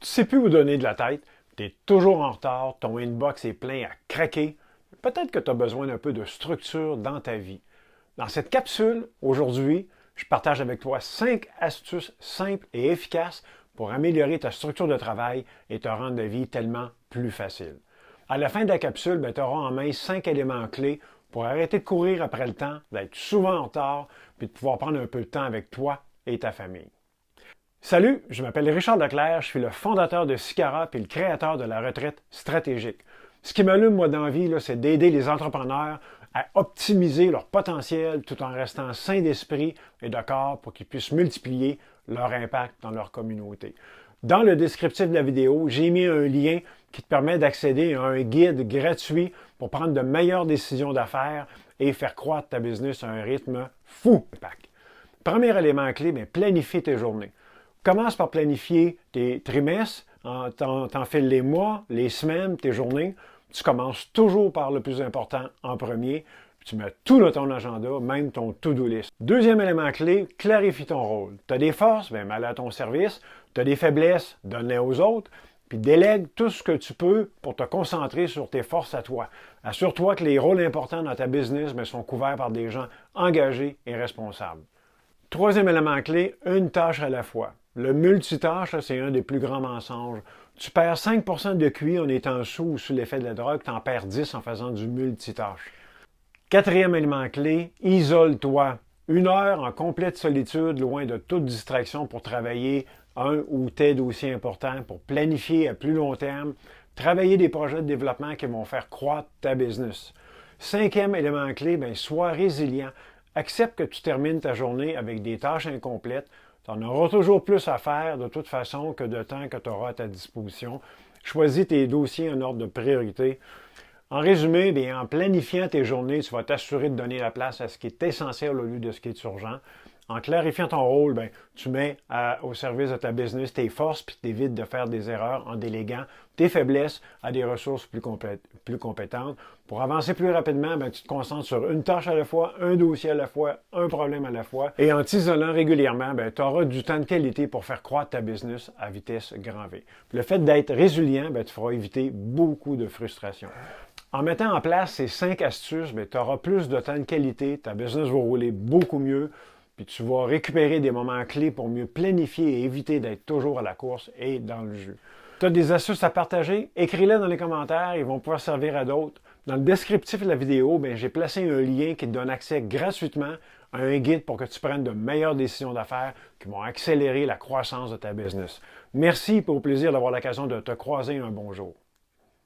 Tu sais plus où donner de la tête, tu es toujours en retard, ton inbox est plein à craquer. Peut-être que tu as besoin d'un peu de structure dans ta vie. Dans cette capsule, aujourd'hui, je partage avec toi 5 astuces simples et efficaces pour améliorer ta structure de travail et te rendre la vie tellement plus facile. À la fin de la capsule, tu auras en main 5 éléments clés pour arrêter de courir après le temps, d'être souvent en retard, puis de pouvoir prendre un peu de temps avec toi et ta famille. Salut, je m'appelle Richard Leclerc, je suis le fondateur de Sicara et le créateur de la retraite stratégique. Ce qui m'allume, moi, dans la vie, c'est d'aider les entrepreneurs à optimiser leur potentiel tout en restant sains d'esprit et de corps pour qu'ils puissent multiplier leur impact dans leur communauté. Dans le descriptif de la vidéo, j'ai mis un lien qui te permet d'accéder à un guide gratuit pour prendre de meilleures décisions d'affaires et faire croître ta business à un rythme fou. Premier élément clé, planifie tes journées. Commence par planifier tes trimestres, t'enfiles les mois, les semaines, tes journées. Tu commences toujours par le plus important en premier, puis tu mets tout dans ton agenda, même ton to-do list. Deuxième élément clé, clarifie ton rôle. Tu as des forces, mets-les à ton service. Tu as des faiblesses, donne-les aux autres. Puis délègue tout ce que tu peux pour te concentrer sur tes forces à toi. Assure-toi que les rôles importants dans ta business sont couverts par des gens engagés et responsables. Troisième élément clé, une tâche à la fois. Le multitâche, c'est un des plus grands mensonges. Tu perds 5% de QI en étant sous ou sous l'effet de la drogue, tu en perds 10 en faisant du multitâche. Quatrième élément clé, isole-toi. 1 heure en complète solitude, loin de toute distraction pour travailler un ou tes dossiers importants, pour planifier à plus long terme, travailler des projets de développement qui vont faire croître ta business. Cinquième élément clé, sois résilient. Accepte que tu termines ta journée avec des tâches incomplètes. Tu en auras toujours plus à faire de toute façon que de temps que tu auras à ta disposition. Choisis tes dossiers en ordre de priorité. En résumé, en planifiant tes journées, tu vas t'assurer de donner la place à ce qui est essentiel au lieu de ce qui est urgent. En clarifiant ton rôle, tu mets au service de ta business tes forces puis tu évites de faire des erreurs en déléguant tes faiblesses à des ressources plus compétentes. Pour avancer plus rapidement, tu te concentres sur une tâche à la fois, un dossier à la fois, un problème à la fois. Et en t'isolant régulièrement, tu auras du temps de qualité pour faire croître ta business à vitesse grand V. Puis le fait d'être résilient, tu feras éviter beaucoup de frustration. En mettant en place ces 5 astuces, tu auras plus de temps de qualité, ta business va rouler beaucoup mieux, puis tu vas récupérer des moments clés pour mieux planifier et éviter d'être toujours à la course et dans le jus. Tu as des astuces à partager? Écris-les dans les commentaires, ils vont pouvoir servir à d'autres. Dans le descriptif de la vidéo, j'ai placé un lien qui te donne accès gratuitement à un guide pour que tu prennes de meilleures décisions d'affaires qui vont accélérer la croissance de ta business. Merci et au plaisir d'avoir l'occasion de te croiser un bon jour.